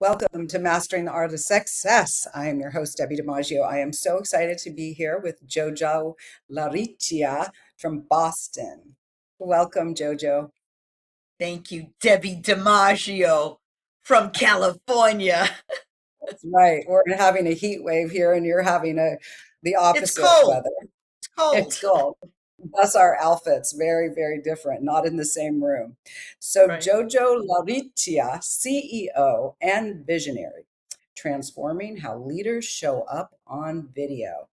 Welcome to Mastering the Art of Success. I am your host, Debbie DiMaggio. I am so excited to be here with JoJo LaRiccia from Boston. Welcome, JoJo. Thank you, Debbie DiMaggio from California. That's right. We're having a heat wave here, and you're having the It's opposite cold. weather. It's It's cold. cold. Thus, our outfits very, very different, not in the same room. So, Right. JoJo LaRiccia, CEO and visionary, transforming how leaders show up on video.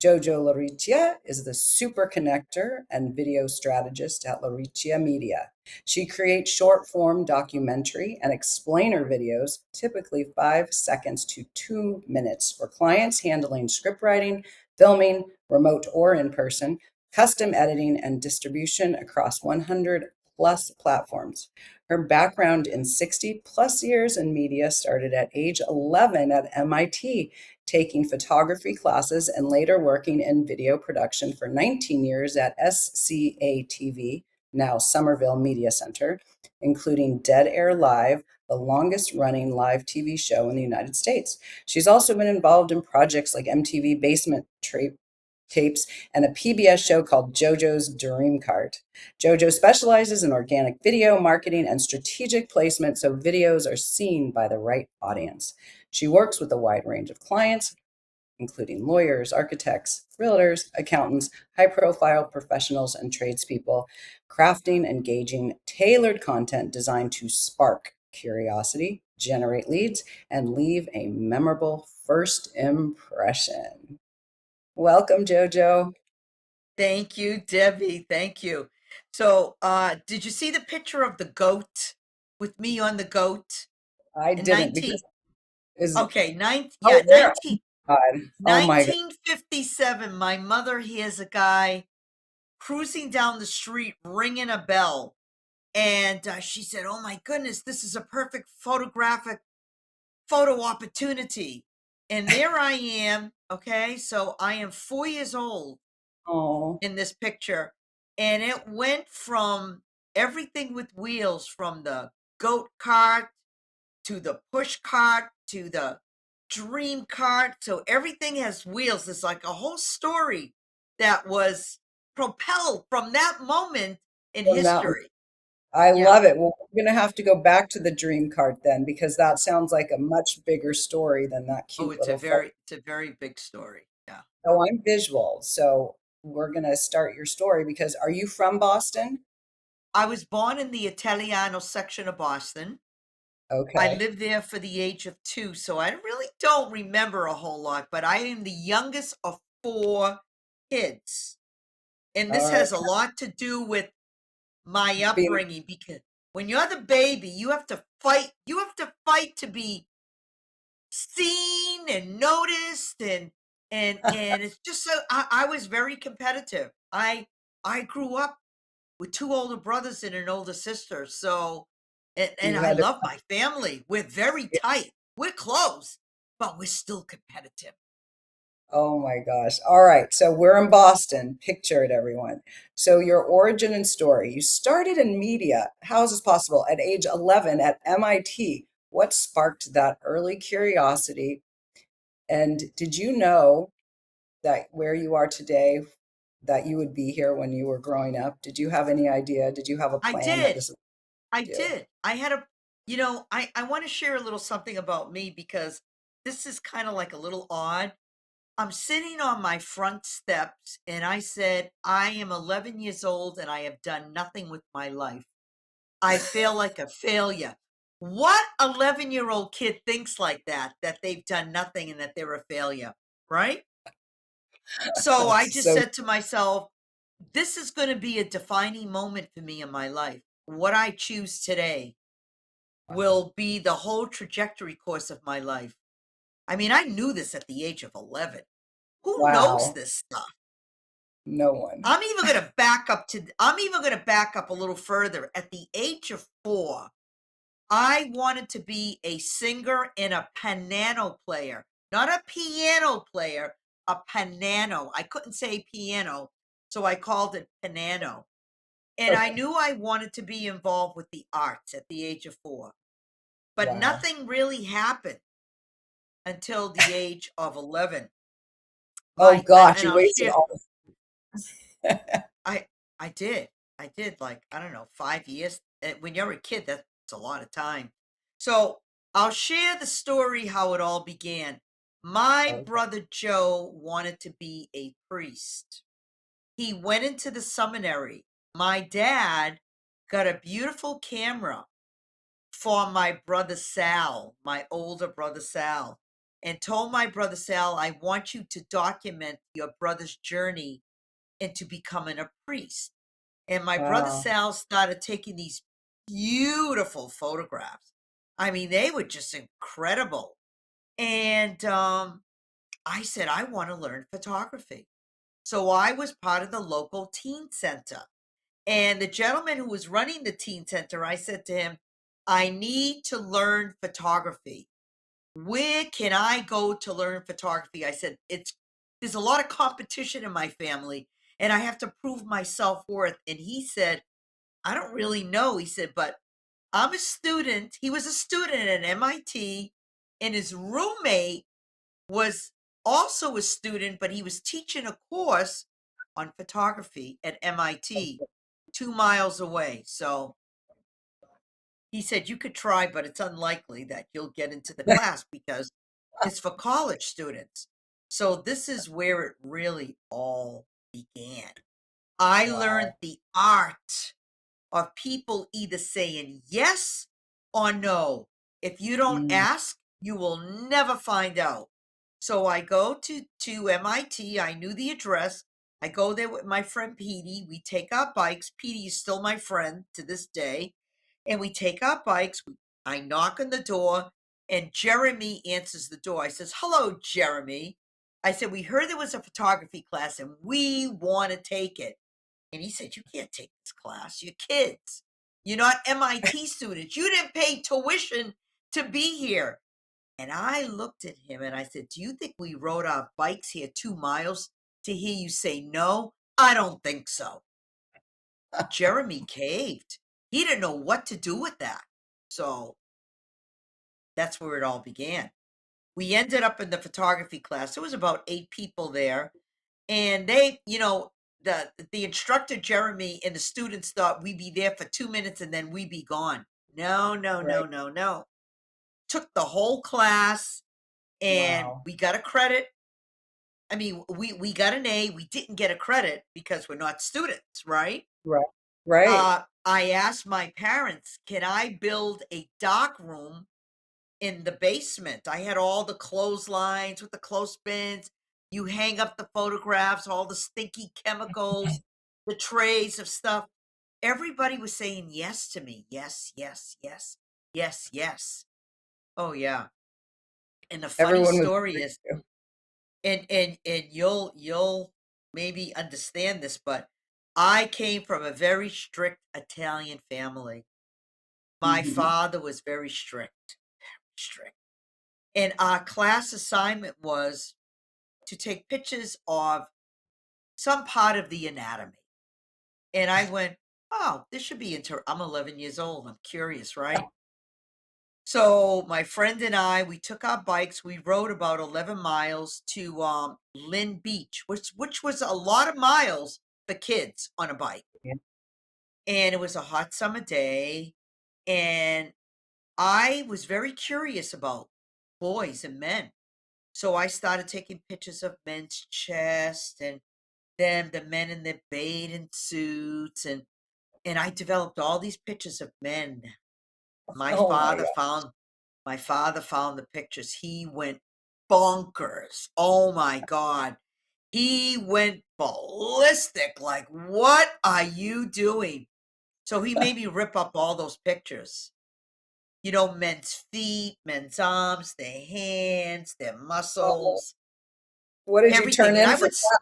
JoJo LaRiccia is the super connector and video strategist at LaRiccia Media. She creates short form documentary and explainer videos, typically 5 seconds to 2 minutes, for clients handling script writing, filming, remote or in person, custom editing, and distribution across 100 plus platforms. Her background in 60 plus years in media started at age 11 at MIT, taking photography classes and later working in video production for 19 years at SCATV, now Somerville Media Center, including Dead Air Live, the longest running live TV show in the United States. She's also been involved in projects like MTV Basement Tapes and a PBS show called JoJo's DreamCart. JoJo specializes in organic video marketing and strategic placement so videos are seen by the right audience. She works with a wide range of clients, including lawyers, architects, realtors, accountants, high profile professionals, and tradespeople, crafting engaging, tailored content designed to spark curiosity, generate leads, and leave a memorable first impression. Welcome, JoJo. Thank you, Debbie. Thank you. So, did you see the picture of the goat with me on the goat I in didn't 19? because is Okay, oh yeah, there. 19, God. Oh my God. 1957. My mother hears a guy cruising down the street ringing a bell. And she said, "Oh my goodness, this is a perfect photographic photo opportunity." And there I am. Okay. So I am 4 years old Oh, in this picture. And it went from everything with wheels, from the goat cart to the push cart to the dream cart. So everything has wheels. It's like a whole story that was propelled from that moment in from that history. I Yeah. love it. Well, we're going to have to go back to the dream cart then because that sounds like a much bigger story than that Oh, cute little photo. it's a very big story. Yeah. Oh, I'm visual. So we're going to start your story because are you from Boston? I was born in the Italiano section of Boston. I Okay. lived there for the age of 2, so I really don't remember a whole lot, but I am the youngest of 4 kids. And All this right. has a lot to do with my Being, upbringing, because when you're the baby, you have to fight. You have to fight to be seen and noticed, and it's just so I was very competitive. I grew up with 2 older brothers and an older sister. So, and you I had to, love my family. We're very tight. We're close, but we're still competitive. oh my gosh. All right. So we're in Boston. Picture it, everyone. So your origin and story. You started in media. How is this possible? At age 11 at MIT. What sparked that early curiosity? And did you know that where you are today, that you would be here when you were growing up? Did you have any idea? Did you have a I plan that did. this would I do? did. I had I want to share a little something about me, because this is kind of like a little odd. I'm sitting on my front steps and I said, I am 11 years old and I have done nothing with my life. I feel like a failure. What 11-year-old kid thinks like that they've done nothing and that they're a failure, right? So I just So said to myself, this is going to be a defining moment for me in my life. What I choose today will be the whole trajectory course of my life. I mean, I knew this at the age of 11. Who knows wow, this stuff? no one. I'm even going to back up a little further. At the age of 4, I wanted to be a singer and a piano player, not a piano player, a piano. I couldn't say piano, so I called it piano. And I Okay. knew I wanted to be involved with the arts at the age of 4. but Wow. nothing really happened until the age of 11. Oh gosh, And you I'll wasted share, all this. I, I did. I did like, I don't know, 5 years. When you're a kid, that's a lot of time. So I'll share the story how it all began. My Okay. brother Joe wanted to be a priest. He went into the seminary. My dad got a beautiful camera for my brother Sal, my older brother Sal, and told my brother Sal, I want you to document your brother's journey into becoming a priest. And my brother Wow. Sal started taking these beautiful photographs. I mean, they were just incredible. And I said, I want to learn photography. So I was part of the local teen center. And the gentleman who was running the teen center, I said to him, I need to learn photography. Where can I go to learn photography? I said, there's a lot of competition in my family and I have to prove my self-worth. And he said, I don't really know. He said, but I'm a student. He was a student at MIT and his roommate was also a student, but he was teaching a course on photography at MIT 2 miles away. So he said, you could try, but it's unlikely that you'll get into the class because it's for college students. So this is where it really all began. I learned Wow. the art of people either saying yes or no. If you don't Mm, ask, you will never find out. So I go to MIT. I knew the address. I go there with my friend Petey. We take our bikes. Petey is still my friend to this day. And we take our bikes. I knock on the door, and Jeremy answers the door. I says, hello, Jeremy. I said, we heard there was a photography class and we want to take it. And he said, you can't take this class. You're kids. You're not MIT students. You didn't pay tuition to be here. And I looked at him and I said, do you think we rode our bikes here 2 miles to hear you say no? I don't think so. Jeremy caved. He didn't know what to do with that. So that's where it all began. We ended up in the photography class. There was about 8 people there. And they, the instructor Jeremy and the students thought we'd be there for 2 minutes and then we'd be gone. No, no, right. no, no, no. Took the whole class and Wow. we got a credit. I mean, we got an A. We didn't get a credit because we're not students, right? Right. Right. I asked my parents, can I build a dark room in the basement? I had all the clotheslines with the clothespins. You hang up the photographs, all the stinky chemicals, the trays of stuff. Everybody was saying yes to me. Yes, yes, yes, yes, yes. Oh yeah. And the funny Everyone was story for is, you. and you'll maybe understand this, but I came from a very strict Italian family. My Mhm. father was very strict, strict. And our class assignment was to take pictures of some part of the anatomy. And I went, oh, this should be I'm 11 years old. I'm curious, right? So my friend and I, we took our bikes. We rode about 11 miles to Lynn Beach, which was a lot of miles for kids on a bike. Yeah. And it was a hot summer day. And I was very curious about boys and men. So I started taking pictures of men's chest and then the men in their bathing suits and I developed all these pictures of men. My Oh my father God. found my father found the pictures. He went bonkers. Oh my God. He went ballistic. Like, what are you doing? So he made me rip up all those pictures. Men's feet, men's arms, their hands, their Oh, muscles, what did you turn everything. And in I for would class?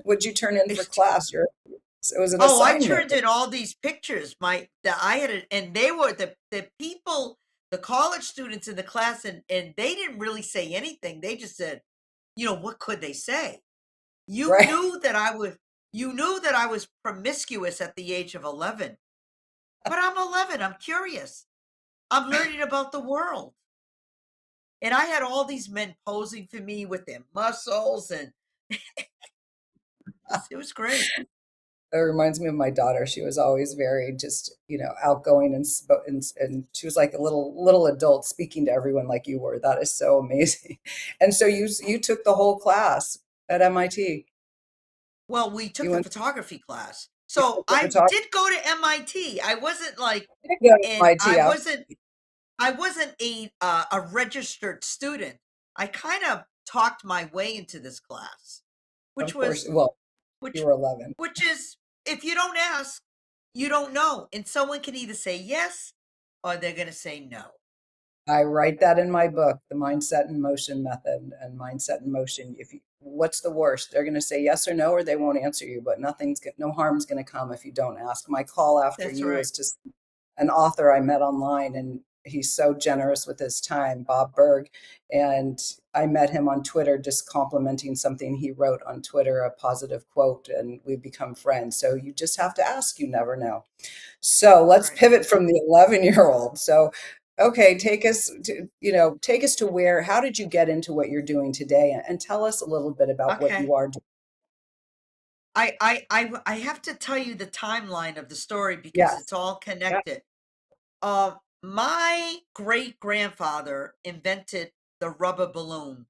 What'd you turn in for class? It was an Oh, I assignment. turned in all these pictures. I had it, and they were the people, the college students in the class, and they didn't really say anything. They just said, what could they say? You Right. knew that I was promiscuous at the age of 11, but I'm 11. I'm curious. I'm learning about the world. And I had all these men posing for me with their muscles, and it was great. It reminds me of my daughter. She was always very just, outgoing and she was like a little adult speaking to everyone like you were. That is so amazing. And so you took the whole class at MIT. Well, we took You the went photography class. you So took the I photography. did go to MIT. I wasn't like, You did go to and MIT. I wasn't a registered student. I kind of talked my way into this class, which Of course. was Well, you which were 11. which is, if you don't ask, you don't know. And someone can either say yes or they're going to say no. I write that in my book, The Mindset in Motion Method and Mindset in Motion. What's the worst? They're going to say yes or no, or they won't answer you, but no harm's going to come if you don't ask. My call after That's you right. was to an author I met online, and he's so generous with his time, Bob Berg. And I met him on Twitter, just complimenting something he wrote on Twitter, a positive quote, and we've become friends. So you just have to ask, you never know. So let's Right. pivot from the 11-year-old. So, okay, take us to how did you get into what you're doing today, and tell us a little bit about what Okay. you are doing. I have to tell you the timeline of the story because Yes. it's all Yeah. connected. My great grandfather invented the rubber balloon.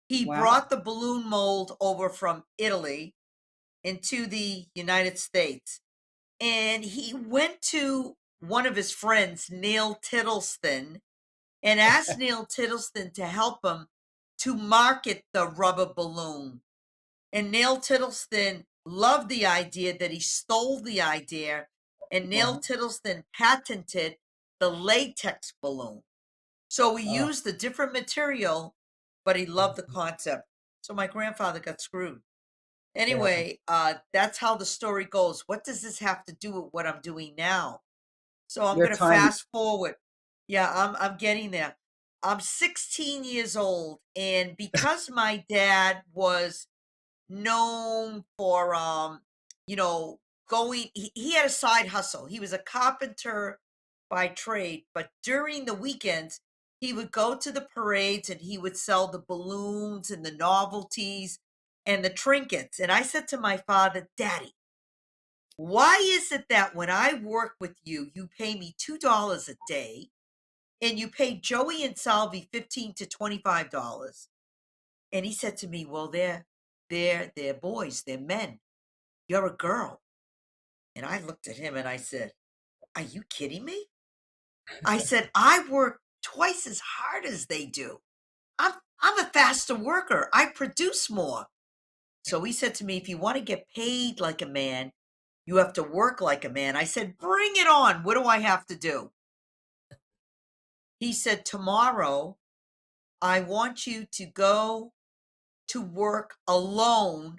He Wow. brought the balloon mold over from Italy into the United States, and he went to one of his friends, Neil Tittleston, and asked Neil Tittleston to help him to market the rubber balloon. And Neil Tittleston loved the idea, that he stole the idea, and Neil Wow. Tittleston patented the latex balloon. So we Oh, used a different material, but he loved the concept. So my grandfather got screwed. yeah. Anyway, that's how the story goes. What does this have to do with what I'm doing now? So I'm Your gonna time. fast forward. Yeah, I'm getting there. I'm 16 years old, and because my dad was known for you know going, he had a side hustle. He was a carpenter by trade, but during the weekends he would go to the parades and he would sell the balloons and the novelties and the trinkets. And I said to my father, Daddy, why is it that when I work with you, you pay me $2 a day, and you pay Joey and Salvi 15 to $25? And he said to me, well, they're boys, they're men. You're a girl. And I looked at him and I said, are you kidding me? I said, I work twice as hard as they do. I'm I'm a faster worker. I produce more. So he said to me, if you want to get paid like a man, you have to work like a man. I said, bring it on. What do I have to do? He said, tomorrow, I want you to go to work alone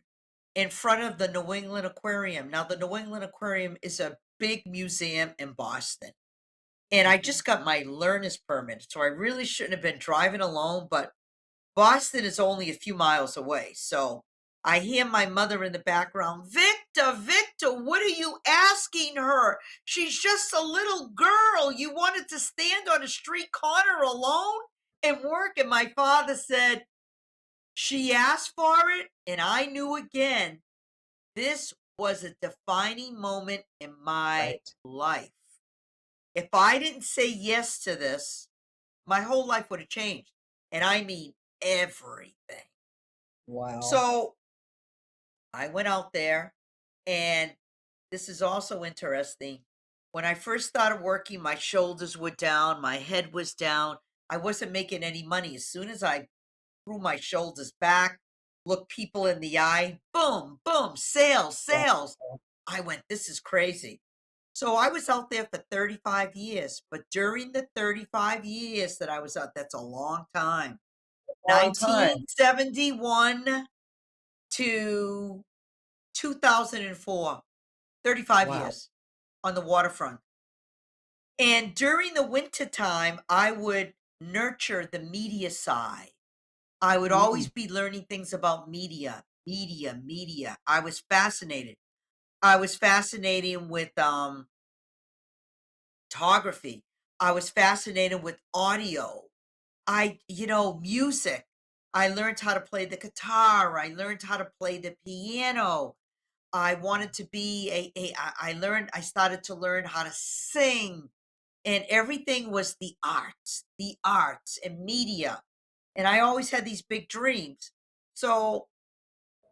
in front of the New England Aquarium. Now, the New England Aquarium is a big museum in Boston. And I just got my learner's permit, so I really shouldn't have been driving alone, but Boston is only a few miles away. So I hear my mother in the background, Victor, Victor, what are you asking her? She's just a little girl. You wanted to stand on a street corner alone and work. And my father said, she asked for it. And I knew again, this was a defining moment in my Right. life. If I didn't say yes to this, my whole life would have changed. And I mean everything. Wow. So I went out there, and this is also interesting. When I first started working, my shoulders were down, my head was down. I wasn't making any money. As soon as I threw my shoulders back, looked people in the eye, boom, boom, sales, Wow. sales. I went, this is crazy. So I was out there for 35 years, but during the 35 years that I was out, that's a long time. Long time. 1971 to 2004, 35 Wow. years on the waterfront. And during the winter time, I would nurture the media side. I would always Mm. be learning things about media, media, media. I was fascinated. I was fascinated with photography. I was fascinated with audio. Music. I learned how to play the guitar. I learned how to play the piano. I wanted to be I started to learn how to sing, and everything was the arts and media. And I always had these big dreams. So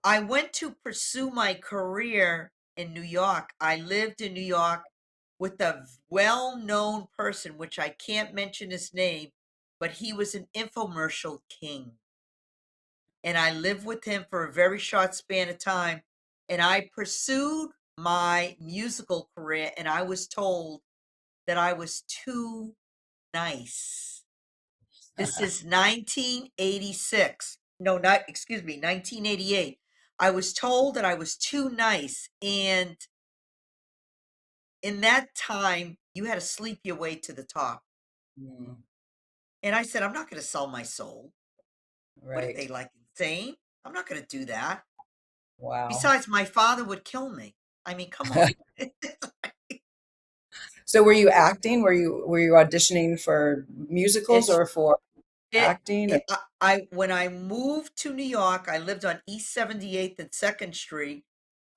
I went to pursue my career in New York. I lived in New York with a well-known person, which I can't mention his name, but he was an infomercial king. And I lived with him for a very short span of time. And I pursued my musical career, and I was told that I was too nice. This is 1986. No, not, excuse me, 1988. I was told that I was too nice. And in that time, you had to sleep your way to the top. Mm, And I said, I'm not going to sell my soul. What are they, right. like, insane? I'm not going to do that. Wow. Besides, my father would kill me. I mean, come on. So were you acting? Were you auditioning for musicals It's or for it, acting? Or, it I when I moved to New York, I lived on East 78th and 2nd Street.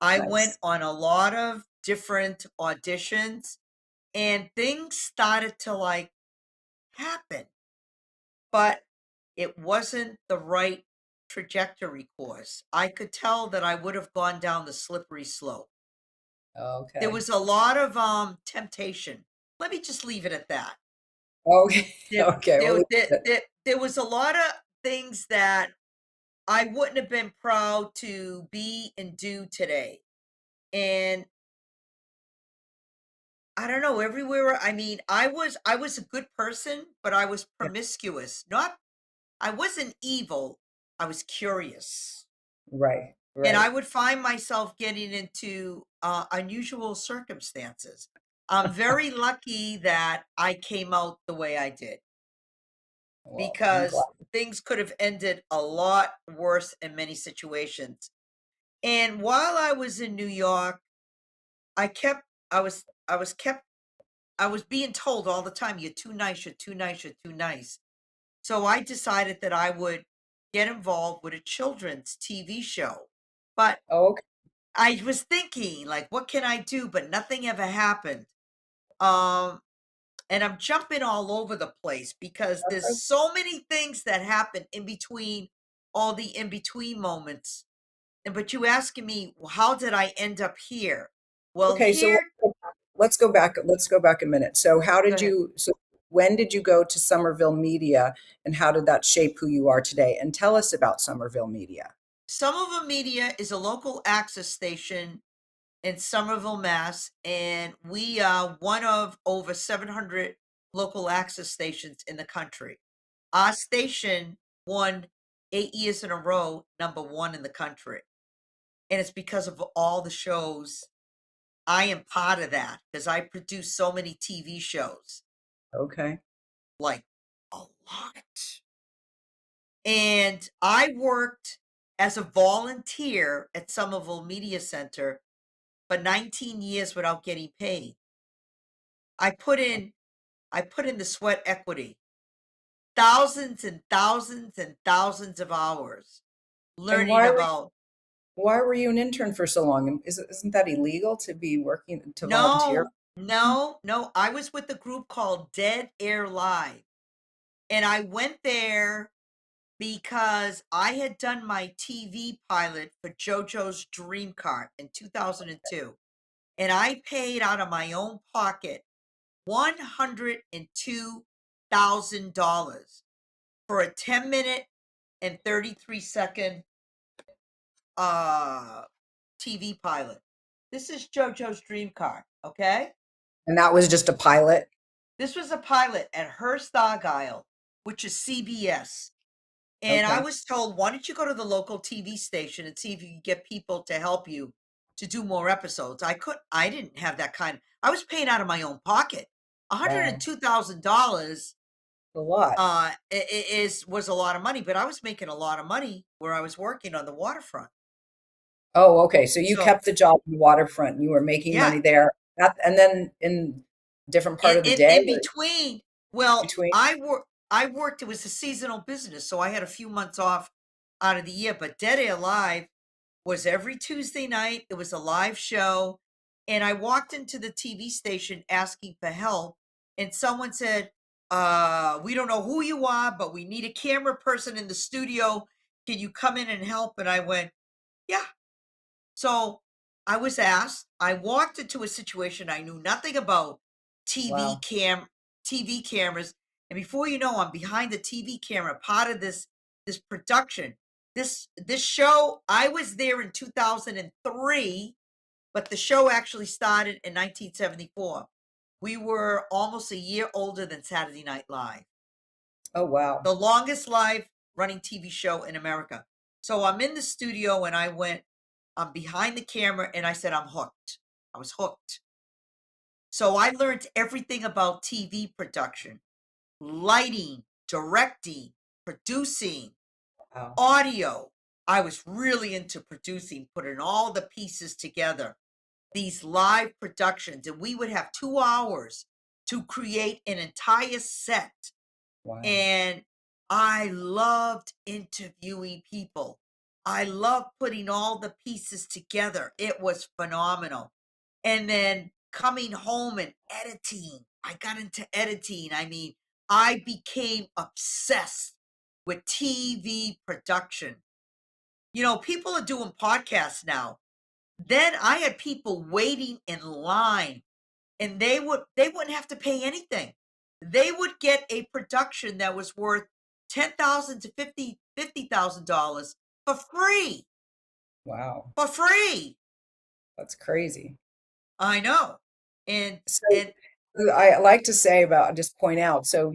I went nice. on a lot of different auditions, and things started to, like, happen, but it wasn't the right trajectory course. I could tell that I would have gone down the slippery slope. There Okay. was a lot of temptation. Let me just leave it at that. Okay. There, Okay. Well, there was a lot of things that I wouldn't have been proud to be and do today. And I don't know, everywhere. I mean, I was a good person, but I was yeah, promiscuous. Not I wasn't evil. I was curious. right. And I Right. would find myself getting into unusual circumstances. I'm very lucky that I came out the way I did, Well, I'm glad. because things could have ended a lot worse in many situations. And while I was in New York, I kept I was kept I was being told all the time, you're too nice, you're too nice, you're too nice. So I decided that I would get involved with a children's TV show. But Okay. I was thinking, like, what can I do? But nothing ever happened. Um, and I'm jumping all over the place because there's so many things that happen in between, all the in between moments. And but you asking me, "Well, how did I end up here?" Well, Okay. So here, let's go back. Let's go back a minute. So go ahead. when did you go to Somerville Media and how did that shape who you are today? And tell us about Somerville Media. Somerville Media is a local access station in Somerville, Mass, and we are one of over 700 local access stations in the country. Our station won 8 years in a row, #1 in the country. And it's because of all the shows. I am part of that because I produce so many TV shows, Okay. like a lot. And I worked as a volunteer at Somerville Media Center for 19 years without getting paid. I put in I put in the sweat equity, thousands and thousands and thousands of hours And learning about. why were you an intern for so long? And isn't that illegal to be working to volunteer? No, no, no. I was with a group called Dead Air Live. And I went there because I had done my TV pilot for JoJo's DreamCart in 2002. And I paid out of my own pocket $102,000 for a 10-minute and 33-second uh, TV pilot. This is JoJo's DreamCart, okay? And that was just a pilot. This was a pilot at Hearst Argyle, which is CBS. And I Okay. was told, why don't you go to the local TV station and see if you can get people to help you to do more episodes? I didn't have that kind. I was paying out of my own pocket. Wow. $102,000 A lot. was a lot of money, but I was making a lot of money where I was working on the waterfront. Oh, okay. So you So kept the job in the waterfront and you were making yeah, money there. And then in different part of the In day in or between, well, between? I worked, it was a seasonal business, so I had a few months off out of the year, but Dead Air Live was every Tuesday night. It was a live show, and I walked into the TV station asking for help, and someone said, "We don't know who you are, but we need a camera person in the studio. Can you come in and help?" And I went, "Yeah." So I was asked. I walked into a situation I knew nothing about TV Wow. cam TV cameras, and before you know, I'm behind the TV camera, part of this production. This show, I was there in 2003, but the show actually started in 1974. We were almost a year older than Saturday Night Live, Oh, wow. the longest live running TV show in America. So I'm in the studio and I'm behind the camera and I said, I'm hooked. I was hooked. So I learned everything about TV production, lighting, directing, producing, Wow. audio. I was really into producing, putting all the pieces together, these live productions, and we would have 2 hours to create an entire set. Wow. And I loved interviewing people. I loved putting all the pieces together. It was phenomenal. And then coming home and editing. I got into editing. I mean, I became obsessed with TV production. You know, people are doing podcasts now. Then I had people waiting in line and they wouldn't have to pay anything. They would get a production that was worth 10,000 to $50,000 for free. Wow. For free. That's crazy. I know. And So and I like to say about just point out, so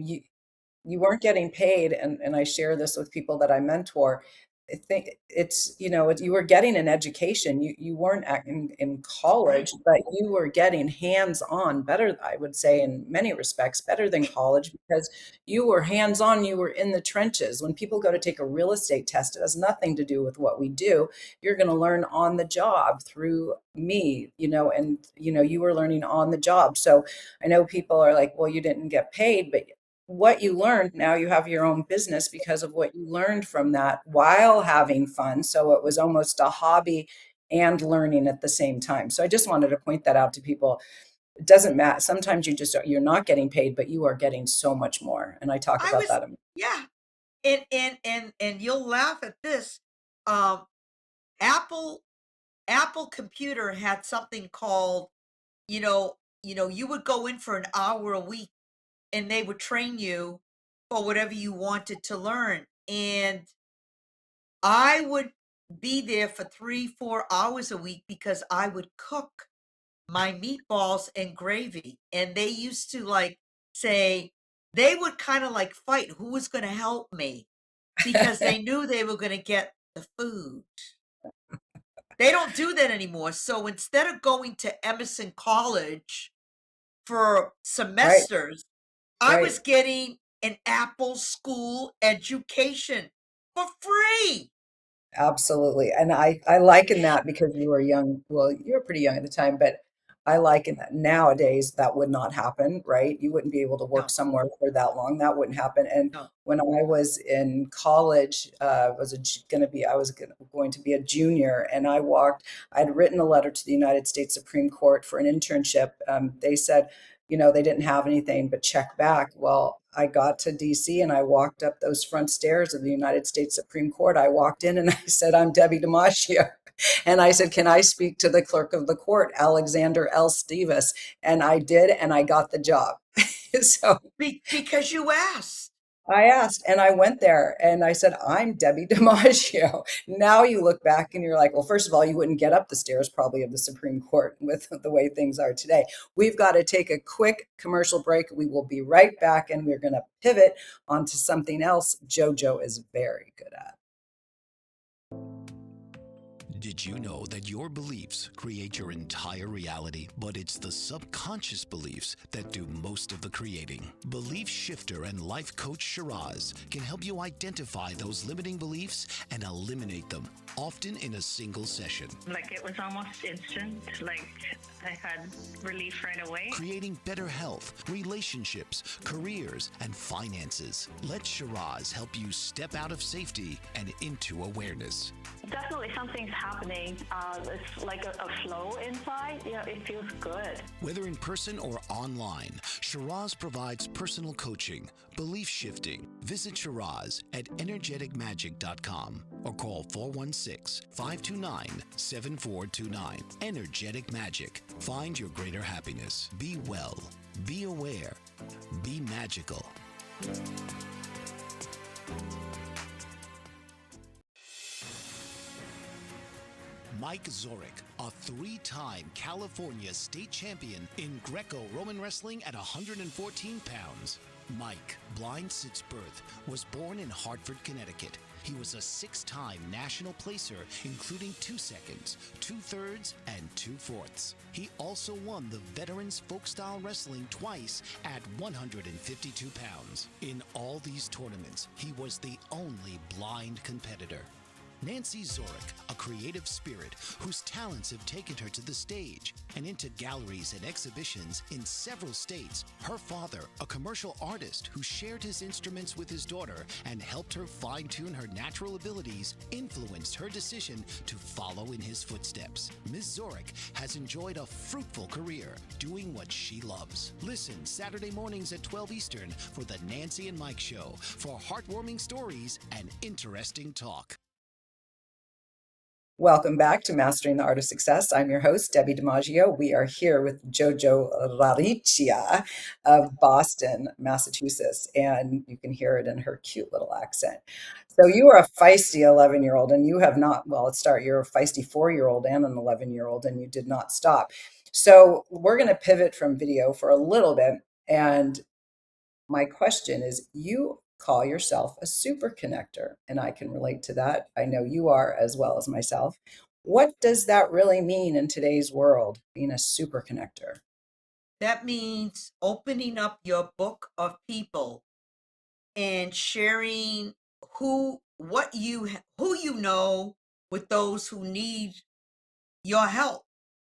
you weren't getting paid, and I share this with people that I mentor. I think it's, you were getting an education. You weren't in right. college, but you were getting hands-on better, I would say, in many respects, better than college because you were hands-on, you were in the trenches. When people go to take a real estate test, it has nothing to do with what we do. You're going to learn on the job through me, and you were learning on the job. So I know people are like, well, you didn't get paid, but what you learned, now you have your own business because of what you learned from that while having fun. So it was almost a hobby and learning at the same time. So I just wanted to point that out to people. It doesn't matter. Sometimes you're not getting paid, but you are getting so much more. And I talk I about was, that. yeah. And you'll laugh at this. Um Apple Apple Computer had something called, you would go in for an hour a week and they would train you for whatever you wanted to learn. And I would be there for 3, 4 hours a week because I would cook my meatballs and gravy. And they used to like say, they would kind of like fight who was going to help me because they knew they were going to get the food. They don't do that anymore. So instead of going to Emerson College for Right, semesters, I was right. getting an Apple school education for free. Absolutely. And I liken that because you were young. Well, you were pretty young at the time, but I liken that nowadays that would not happen, right? You wouldn't be able to work No, somewhere for that long. That wouldn't happen. And no. when I was in college, I was going to be a junior, and I'd written a letter to the United States Supreme Court for an internship. They said, they didn't have anything but check back. Well, I got to DC and I walked up those front stairs of the United States Supreme Court. I walked in and I said, I'm Debbie DiMaggio. And I said, can I speak to the clerk of the court, Alexander L. Stevens? And I did, and I got the job. So Because you asked. I asked, and I went there and I said, I'm Debbie DiMaggio. Now you look back and you're like, well, first of all, you wouldn't get up the stairs probably of the Supreme Court with the way things are today. We've got to take a quick commercial break. We will be right back and we're going to pivot onto something else JoJo is very good at. Did you know that your beliefs create your entire reality, but it's the subconscious beliefs that do most of the creating? Belief shifter and life coach Shiraz can help you identify those limiting beliefs and eliminate them, often in a single session. Like it was almost instant. Like I had relief right away. Creating better health, relationships, careers, and finances. Let Shiraz help you step out of safety and into awareness. Definitely something's happening. It's like a flow inside. Yeah, it feels good. Whether in person or online, Shiraz provides personal coaching, belief shifting. Visit Shiraz at energeticmagic.com or call 416-529-7429. Energetic Magic. Find your greater happiness. Be well. Be aware. Be magical. Mike Zorich, a three-time California state champion in Greco-Roman wrestling at 114 pounds. Mike, blind since birth, was born in Hartford, Connecticut. He was a six-time national placer, including 2 seconds, 2/3, and 2/4. He also won the Veterans Folk-Style Wrestling twice at 152 pounds. In all these tournaments, he was the only blind competitor. Nancy Zorich, a creative spirit whose talents have taken her to the stage and into galleries and exhibitions in several states. Her father, a commercial artist who shared his instruments with his daughter and helped her fine-tune her natural abilities, influenced her decision to follow in his footsteps. Ms. Zorich has enjoyed a fruitful career doing what she loves. Listen Saturday mornings at 12 Eastern for the Nancy and Mike Show for heartwarming stories and interesting talk. Welcome back to Mastering the Art of Success. I'm your host, Debbie DiMaggio. We are here with JoJo LaRiccia of Boston, Massachusetts, and you can hear it in her cute little accent. So you are a feisty 11-year-old, and you have not, well, let's start, you're a feisty 4-year-old and an 11-year-old, and you did not stop. So we're going to pivot from video for a little bit, and my question is, you call yourself a super connector, and I can relate to that. I know you are as well as myself. What does that really mean in today's world, being a super connector? That means opening up your book of people and sharing who you know with those who need your help.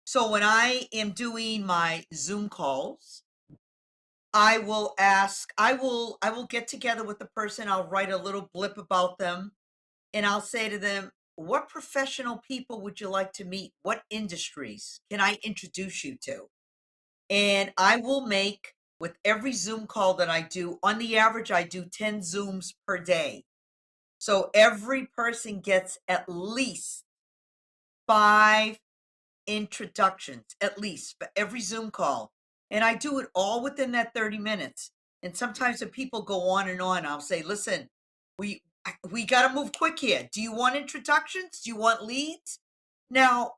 So when I am doing my Zoom calls, I will get together with the person, I'll write a little blip about them, and I'll say to them, what professional people would you like to meet? What industries can I introduce you to? And I will make, with every Zoom call that I do, on the average, I do 10 Zooms per day. So every person gets at least 5 introductions, at least, for every Zoom call. And I do it all within that 30 minutes. And sometimes if people go on and on, I'll say, listen, we got to move quick here. Do you want introductions? Do you want leads? Now,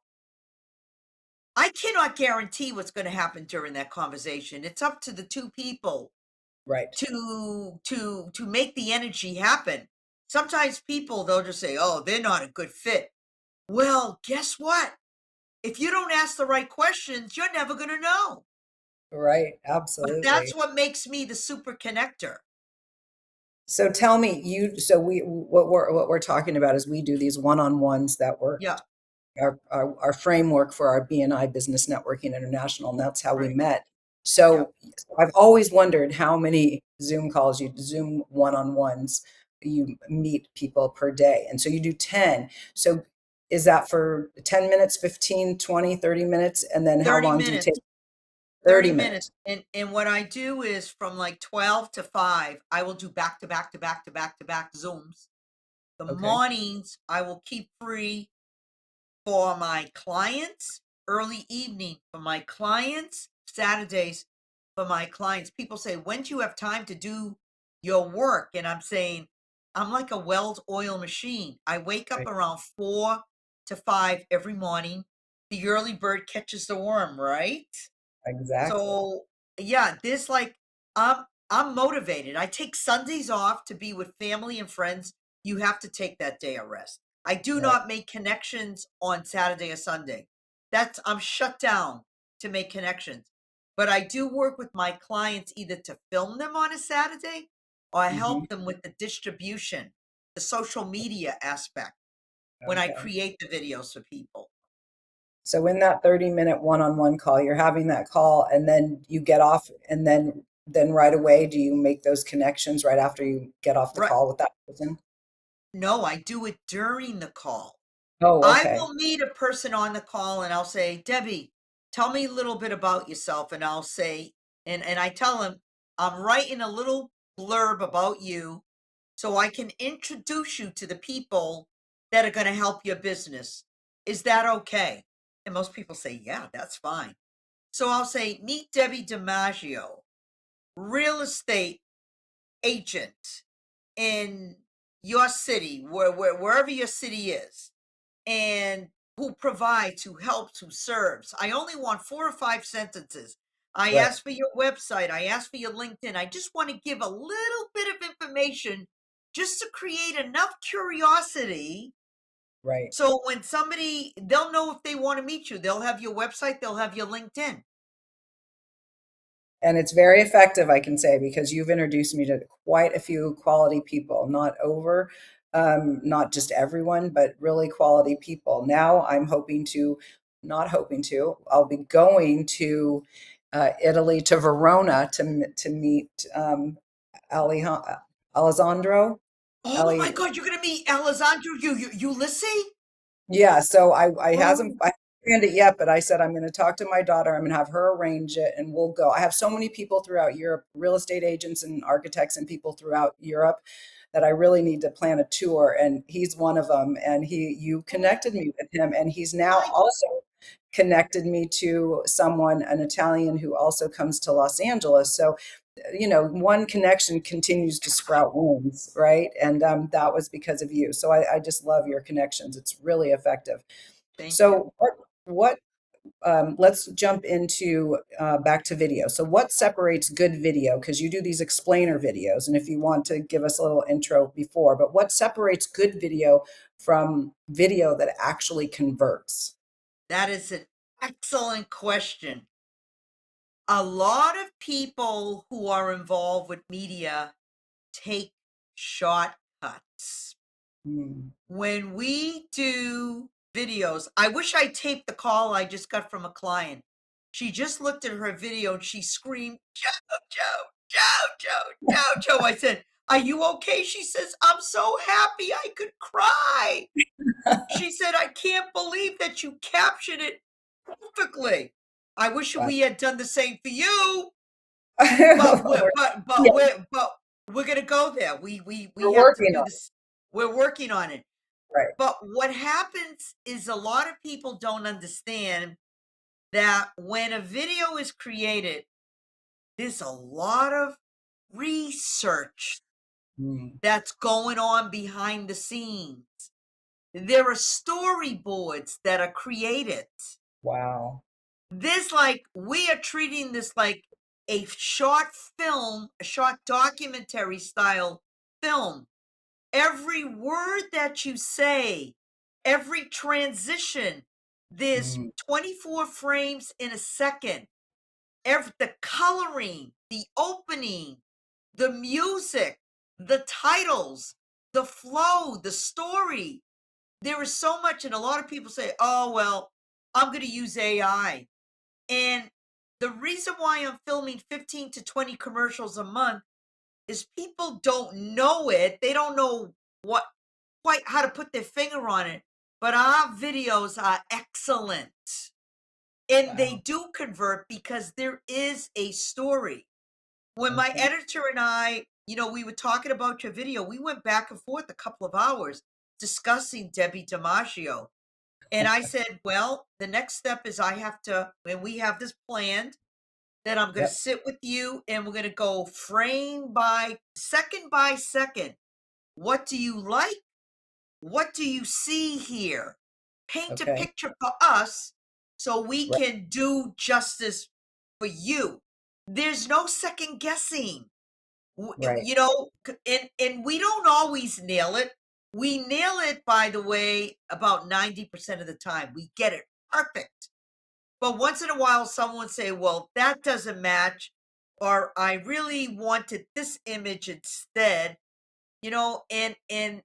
I cannot guarantee what's going to happen during that conversation. It's up to the two people Right. to make the energy happen. Sometimes people, they'll just say, oh, they're not a good fit. Well, guess what? If you don't ask the right questions, you're never going to know. Right. But Absolutely. that's what makes me the super connector. So tell me, what we're talking about is we do these one-on-ones that work. Yeah. Our framework for our BNI Business Networking International, and that's how we Right. met. So I've always wondered how many Zoom calls, Zoom one-on-ones, you meet people per day. And so you do 10. So is that for 10 minutes, 15, 20, 30 minutes? And then how 30 long do you minutes. take? 30 minutes. And what I do is from like 12 to 5, I will do back to back to back to back to back Zooms. The Okay. mornings I will keep free for my clients, early evening for my clients, Saturdays for my clients. People say, when do you have time to do your work? And I'm saying, I'm like a weld oil machine. I wake up Right. around 4 to 5 every morning. The early bird catches the worm, right? Exactly. So yeah, this like I'm motivated. I take Sundays off to be with family and friends. You have to take that day of rest. I do Right. not make connections on Saturday or Sunday. I'm shut down to make connections. But I do work with my clients either to film them on a Saturday or Mhm. help them with the distribution, the social media aspect when I Okay. create the videos for people. So in that 30-minute one-on-one call, you're having that call and then you get off and then right away, do you make those connections right after you get off the Right. call with that person? No, I do it during the call. Oh, I okay. will meet a person on the call and I'll say, Debbie, tell me a little bit about yourself. And I'll say, and I tell them, I'm writing a little blurb about you so I can introduce you to the people that are going to help your business. Is that okay? And most people say, yeah, that's fine. So I'll say, meet Debbie DiMaggio, real estate agent in your city, wherever your city is, and who provides, who helps, who serves. I only want 4 or 5 sentences. I Right, ask for your website. I ask for your LinkedIn. I just want to give a little bit of information just to create enough curiosity. right. So when somebody, they'll know if they want to meet you. They'll have your website, they'll have your LinkedIn. And it's very effective, I can say, because you've introduced me to quite a few quality people, not just everyone, but really quality people. Now I'm not hoping to, I'll be going to Italy, to Verona, to meet Alessandro. Oh my Ali, God, you're going to meet Alessandro Ulysses? yeah, so I hasn't Oh, I haven't planned it yet, but I said I'm going to talk to my daughter. I'm going to have her arrange it, and we'll go. I have so many people throughout Europe, real estate agents and architects, and people throughout Europe, that I really need to plan a tour. And he's one of them. And you connected me with him, and he's now my, also connected me to someone, an Italian who also comes to Los Angeles. So one connection continues to sprout wounds, right? And that was because of you. So I just love your connections. It's really effective. thank you. So let's jump into back to video. So what separates good video? Because you do these explainer videos, and if you want to give us a little intro before, but what separates good video from video that actually converts? That is an excellent question. A lot of people who are involved with media take shortcuts. Hmm. When we do videos, I wish I taped the call I just got from a client. She just looked at her video and she screamed, Joe, Joe. I said, are you okay? She says, I'm so happy I could cry. She said, I can't believe that you captured it perfectly. I wish Wow. we had done the same for you, but we're We're, yeah, but we're gonna go there. We we're have to working do on this. We're working on it. it. Right. But what happens is a lot of people don't understand that when a video is created, there's a lot of research Hmm. that's going on behind the scenes. There are storyboards that are created. Wow. This, like, we are treating this like a short film, a short documentary style film. Every word that you say, every transition, there's Hmm. 24 frames in a second. The coloring, the opening, the music, the titles, the flow, the story. There is so much, and a lot of people say, oh, well, I'm going to use AI. And the reason why I'm filming 15 to 20 commercials a month is people don't know it. They don't know what quite how to put their finger on it. But our videos are excellent. And they Wow. do convert because there is a story. When my Okay. editor and I, we were talking about your video, we went back and forth a couple of hours discussing Debbie DiMaggio. And I said, well, the next step is when we have this planned, that I'm going to Yep. sit with you and we're going to go frame by second. What do you like? What do you see here? Paint a Okay. picture for us so we Right. can do justice for you. There's no second guessing. Right. And we don't always nail it. We nail it, by the way, about 90% of the time. We get it perfect. But once in a while, someone say, well, that doesn't match, or I really wanted this image instead, and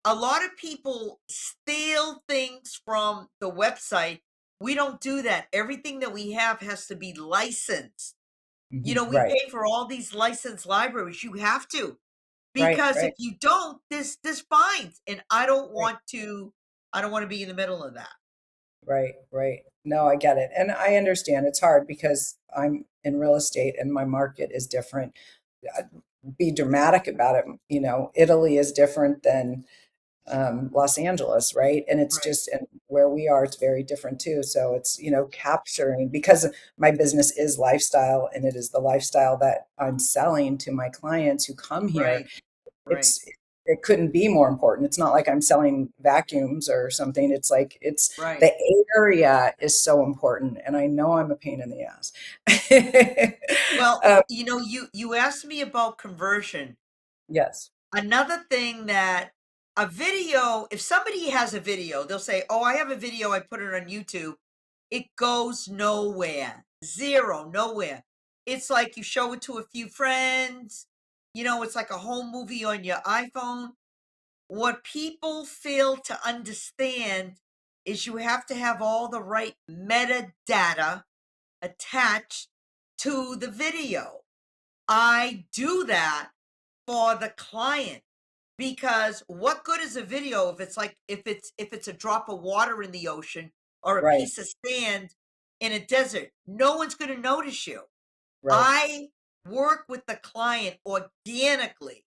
a lot of people steal things from the website We don't do that. Everything that we have has to be licensed. You know, we Right, pay for all these licensed libraries. You have to, right, because if right, you don't, this fines. And I don't right, want to, I don't want to be in the middle of that. right, right. No, I get it. And I understand it's hard because I'm in real estate and my market is different. Uh, Be dramatic about it. You know, Italy is different than Los Angeles, right? And it's Right. just, and where we are, it's very different too. So it's, you know, capturing, because my business is lifestyle and it is the lifestyle that I'm selling to my clients who come here. Right. Right. It's, it couldn't be more important. It's not like I'm selling vacuums or something. It's like, it's Right. the area is so important. And I know I'm a pain in the ass. Well, um, you know, you asked me about conversion. yes. Another thing that a video, if somebody has a video, they'll say, "Oh, I have a video, I put it on YouTube." It goes nowhere. Zero, nowhere. It's like you show it to a few friends, you know, it's like a home movie on your iPhone. What people fail to understand is you have to have all the right metadata attached to the video. I do that for the client, because what good is a video if it's like, if it's a drop of water in the ocean or a Right. piece of sand in a desert? No one's going to notice you. Right. I work with the client organically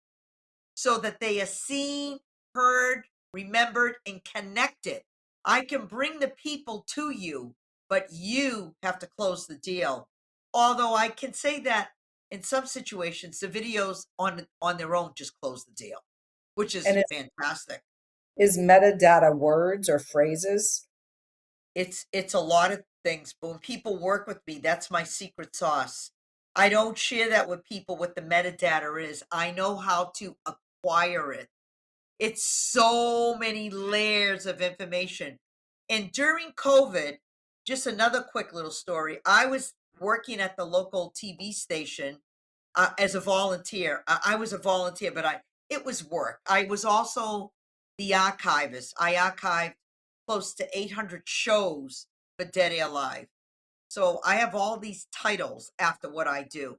so that they are seen, heard, remembered, and connected. I can bring the people to you, but you have to close the deal. Although I can say that in some situations, the videos on their own just close the deal, which is And fantastic. is metadata words or phrases? It's a lot of things, but when people work with me, that's my secret sauce. I don't share that with people what the metadata is. I know how to acquire it. It's so many layers of information. And during COVID, just another quick little story. I was working at the local TV station as a volunteer. I was a volunteer, but it was work. I was also the archivist. I archived close to 800 shows for Dead Air Live. So I have all these titles after what I do.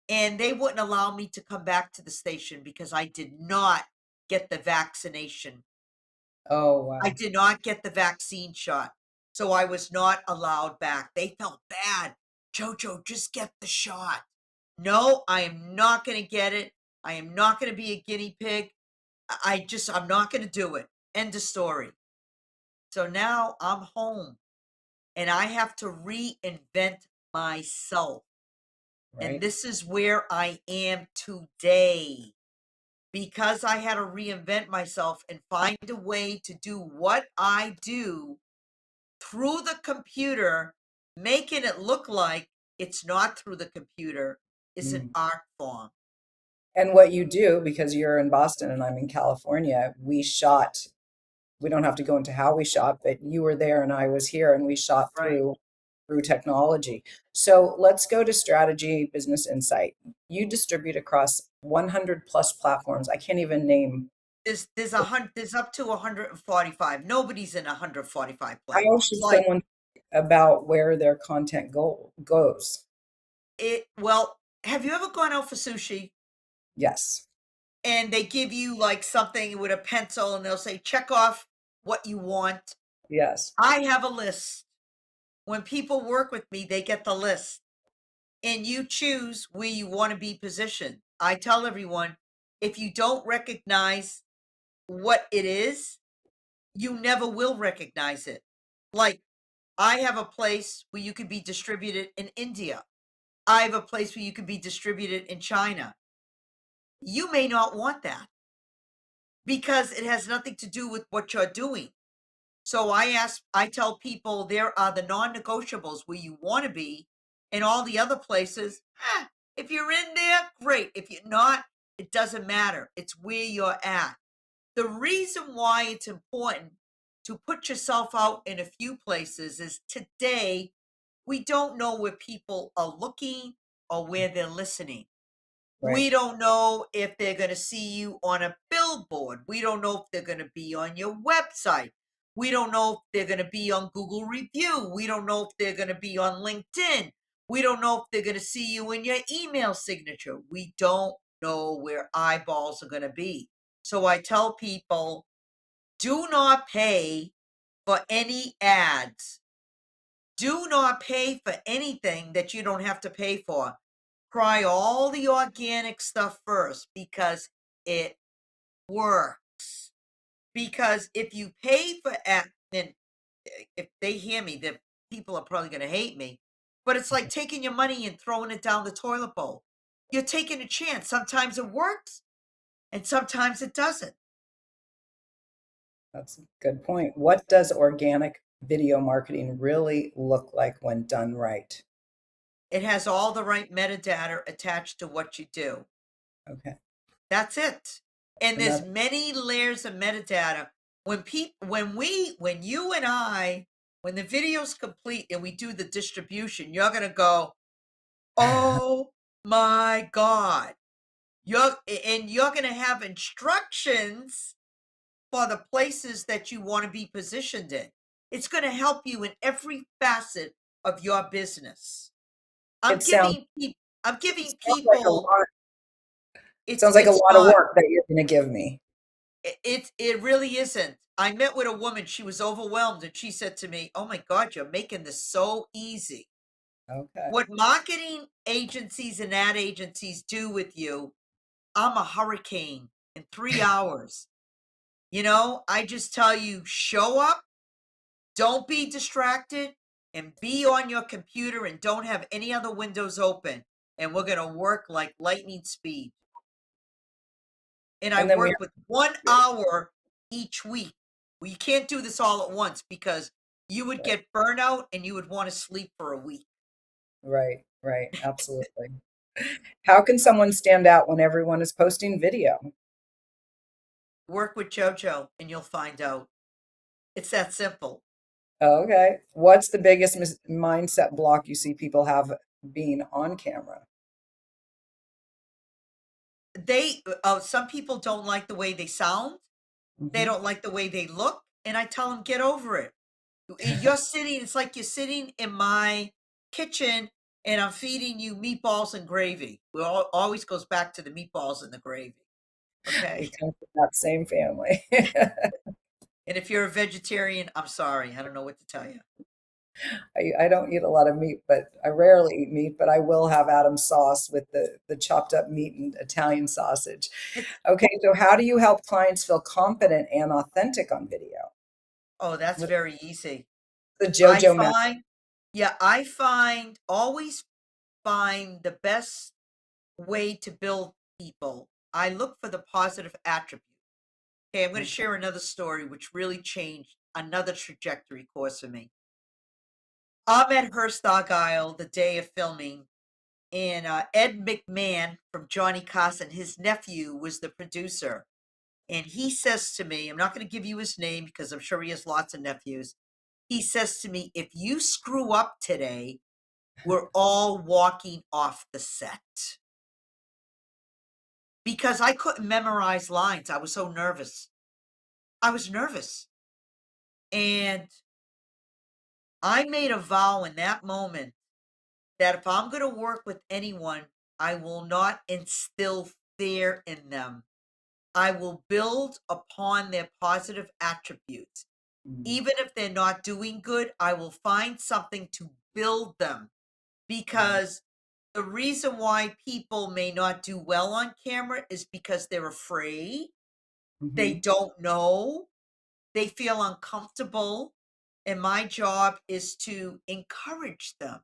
And they wouldn't allow me to come back to the station because I did not get the vaccination. Oh, I wow. did not get the vaccine shot. So I was not allowed back. They felt bad. JoJo, just get the shot. No, I am not going to get it. I am not going to be a guinea pig. I'm not going to do it. End of story. So now I'm home and I have to reinvent myself. And Right. this is where I am today, because I had to reinvent myself and find a way to do what I do through the computer, making it look like it's not through the computer, is an Mm. art form. And what you do, because you're in Boston and I'm in California, we don't have to go into how we shot, but you were there and I was here and we shot Right. through technology. So let's go to strategy, business insight. You distribute across 100 plus platforms. I can't even name. There's up to 145. Nobody's in 145 How platforms. should Like someone think about where their content goes? well, have you ever gone out for sushi Yes. and they give you like something with a pencil and they'll say, check off what you want? Yes. I have a list. When people work with me, they get the list and you choose where you want to be positioned. I tell everyone, if you don't recognize what it is, you never will recognize it. Like, I have a place where you could be distributed in India. I have a place where you could be distributed in China. You may not want that because it has nothing to do with what you're doing. So I tell people there are the non-negotiables where you want to be, and all the other places, if you're in there, great. If you're not, it doesn't matter. It's where you're at. The reason why it's important to put yourself out in a few places is today we don't know where people are looking or where they're listening. Right. We don't know if they're going to see you on a billboard. We don't know if they're going to be on your website. We don't know if they're going to be on Google Review. We don't know if they're going to be on LinkedIn. We don't know if they're going to see you in your email signature. We don't know where eyeballs are going to be. So I tell people, do not pay for any ads. Do not pay for anything that you don't have to pay for. Try all the organic stuff first because it works. Because if you pay for ad, then if they hear me, the people are probably going to hate me. But it's like taking your money and throwing it down the toilet bowl. You're taking a chance. Sometimes it works and sometimes it doesn't. That's a good point. What does organic video marketing really look like when done right? It has all the right metadata attached to what you do. Okay. That's it. And there's Another, many layers of metadata. When you and I, when the video's complete and we do the distribution, you're gonna go, oh my God. You're gonna have instructions for the places that you want to be positioned in. It's gonna help you in every facet of your business. I'm it sounds giving sounds like a people lot. Sounds like a it's lot of not work that you're going to give me. it really isn't. I met with a woman, she was overwhelmed and she said to me, "Oh my God, you're making this so easy." Okay. What marketing agencies and ad agencies do with you, I'm a hurricane in 3 hours. I just tell you, show up, don't be distracted, and be on your computer and don't have any other windows open. And we're going to work like lightning speed. And I And then we work with 1 hour each week. Well, you can't do this all at once because you would have, get burnout and you would want to sleep for a week. right, absolutely. How can someone stand out when everyone is posting video? Work with JoJo and you'll find out. It's that simple. Okay. What's the biggest mindset block you see people have being on camera? Some people don't like the way they sound. They Hmm. don't like the way they look. And I tell them, get over it. It's like you're sitting in my kitchen and I'm feeding you meatballs and gravy. Always goes back to the meatballs and the gravy. We Okay. come from that same family. And if you're a vegetarian, I'm sorry. I don't know what to tell you. I don't eat a lot of meat, but I rarely eat meat, but I will have Adam's sauce with the chopped up meat and Italian sausage. Okay, so how do you help clients feel confident and authentic on video? Oh, that's What's very easy. the I JoJo method? find, yeah, I find, always find the best way to build people. I look for the positive attribute. Okay, I'm going to share another story which really changed another trajectory course for me. I'm at Hearst Argyle the day of filming, and Ed McMahon from Johnny Carson, his nephew, was the producer. And he says to me, I'm not going to give you his name because I'm sure he has lots of nephews. He says to me, if you screw up today, we're all walking off the set. Because I couldn't memorize lines. I was so nervous. I was nervous. And I made a vow in that moment that if I'm going to work with anyone, I will not instill fear in them. I will build upon their positive attributes. Mm, Even if they're not doing good, I will find something to build them. right. Because the reason why people may not do well on camera is because they're afraid, they Hmm. don't know, they feel uncomfortable. And my job is to encourage them,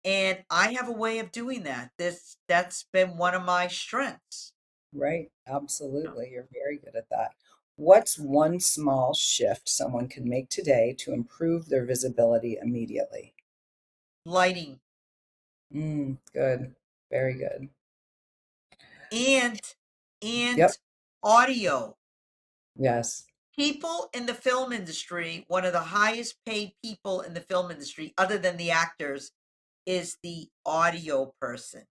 And I have a way of doing that. That's been one of my strengths. Right. Yeah. Absolutely. You're very good at that. What's one small shift someone can make today to improve their visibility immediately? Lighting Good. Very good. and Yep. and audio. Yes. People in the film industry, one of the highest paid people in the film industry, other than the actors, is the audio person.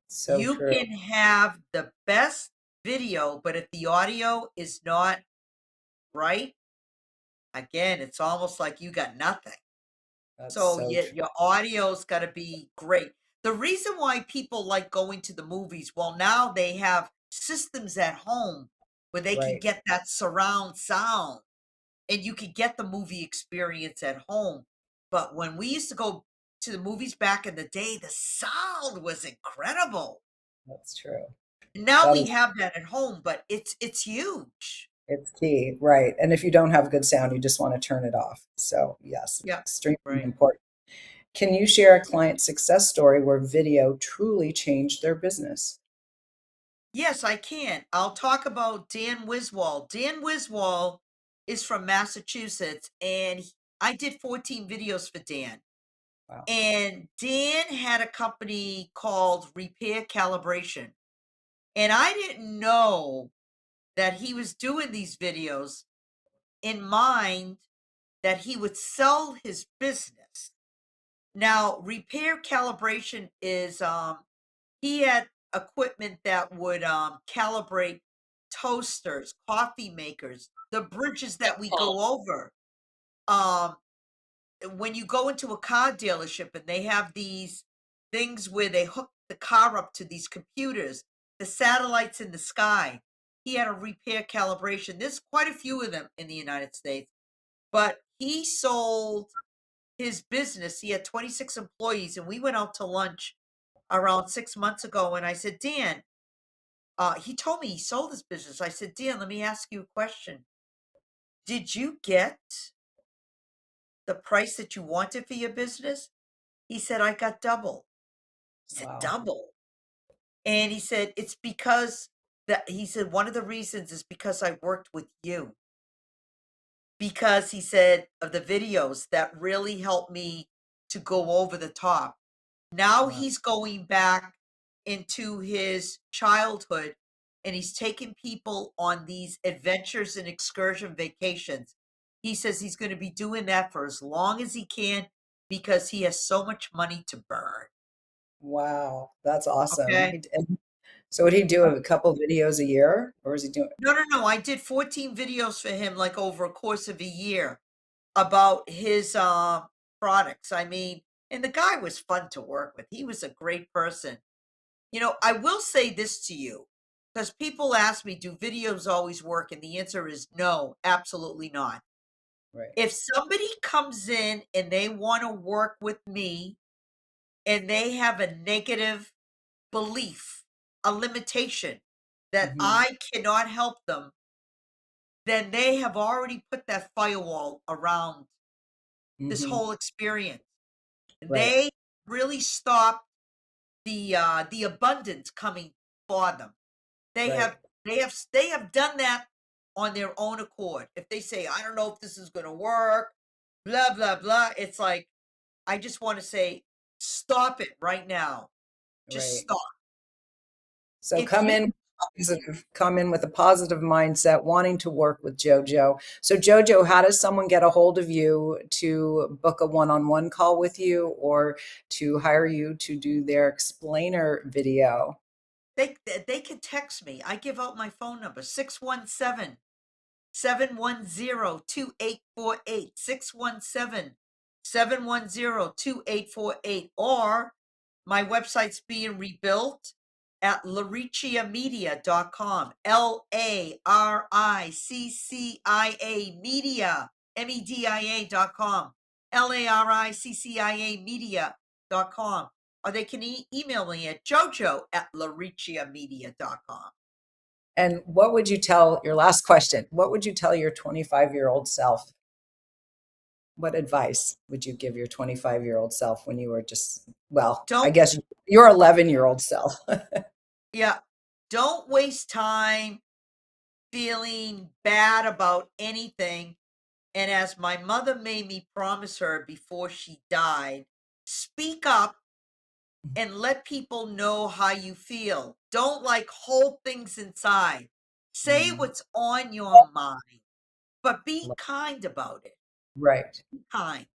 So You true. can have the best video, but if the audio is not right? Again, it's almost like you got nothing. That's So so true. your audio's got to be great. The reason why people like going to the movies, well, now they have systems at home where they can Right. get that surround sound and you can get the movie experience at home. But when we used to go to the movies back in the day, the sound was incredible. That's true. Now That we is, have that at home, but it's huge. it's key. Right. And if you don't have good sound, you just want to turn it off. So, yes, Yeah. extremely Right. important. Can you share a client success story where video truly changed their business? Yes, I can. I'll talk about Dan Wiswall. Dan Wiswall is from Massachusetts, and I did 14 videos for Dan. Wow. And Dan had a company called Repair Calibration. And I didn't know that he was doing these videos in mind that he would sell his business. Now, Repair Calibration is he had equipment that would calibrate toasters, coffee makers, the bridges that we go over. Um, when you go into a car dealership and they have these things where they hook the car up to these computers, the satellites in the sky, he had a repair calibration. There's quite a few of them in the United States, but he sold his business. He had 26 employees, and we went out to lunch around 6 months ago. And I said, Dan, he told me he sold his business. I said, Dan, let me ask you a question. Did you get the price that you wanted for your business? He said, I got double. I said, Wow. double. And he said, it's because that he said, one of the reasons is because I worked with you. Because he said of the videos that really helped me to go over the top. Now Wow. he's going back into his childhood and he's taking people on these adventures and excursion vacations. He says he's going to be doing that for as long as he can because he has so much money to burn. Wow. That's awesome. Okay. So would he do a couple videos a year, or is he doing? No. I did 14 videos for him like over a course of a year about his products. I mean, and the guy was fun to work with. He was a great person. You know, I will say this to you because people ask me, do videos always work? And the answer is no, absolutely not. Right. If somebody comes in and they want to work with me and they have a negative belief, a limitation that Hmm. I cannot help them, then they have already put that firewall around this Hmm. whole experience. Right. They really stop the abundance coming for them. They Right. have they have done that on their own accord. If they say, I don't know if this is gonna work, blah blah blah, it's like I just want to say, stop it right now. Just Right. stop. So If you come in with a positive mindset, wanting to work with JoJo. So JoJo, how does someone get a hold of you to book a one-on-one call with you or to hire you to do their explainer video? they can text me. I give out my phone number 617-710-2848. 617-710-2848. Or my website's being rebuilt at lariccia.media.com. LARICCIA media media.com. LARICCIA media.com. Or they can email me at jojo@laricciamedia.com. And what would you tell your last question? What would you tell your 25-year-old self? What advice would you give your 25-year-old self when you were just, well, I Don't guess your 11-year-old self? Yeah. Don't waste time feeling bad about anything. And as my mother made me promise her before she died, speak up and let people know how you feel. Don't like hold things inside. Say Mm, what's on your mind, but be kind about it. right. Be kind.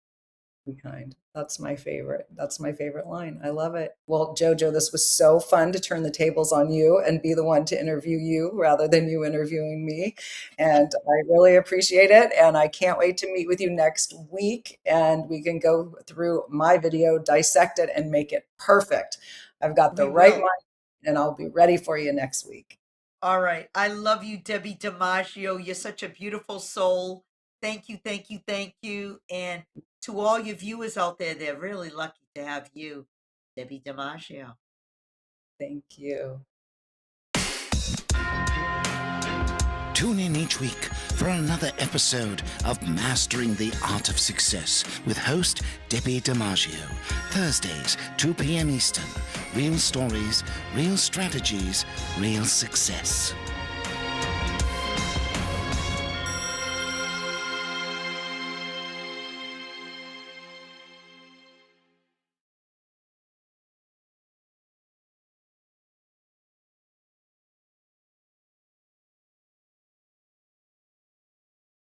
Be kind. That's my favorite. That's my favorite line. I love it. Well, JoJo, this was so fun to turn the tables on you and be the one to interview you rather than you interviewing me. And I really appreciate it. And I can't wait to meet with you next week. And we can go through my video, dissect it, and make it perfect. I've got the We right will. mind, and I'll be ready for you next week. All right. I love you, Debbie DiMaggio. You're such a beautiful soul. Thank you, thank you, thank you. And to all your viewers out there, they're really lucky to have you, Debbie DiMaggio. Thank you. Tune in each week for another episode of Mastering the Art of Success with host Debbie DiMaggio. Thursdays, 2 p.m. Eastern. Real stories, real strategies, real success.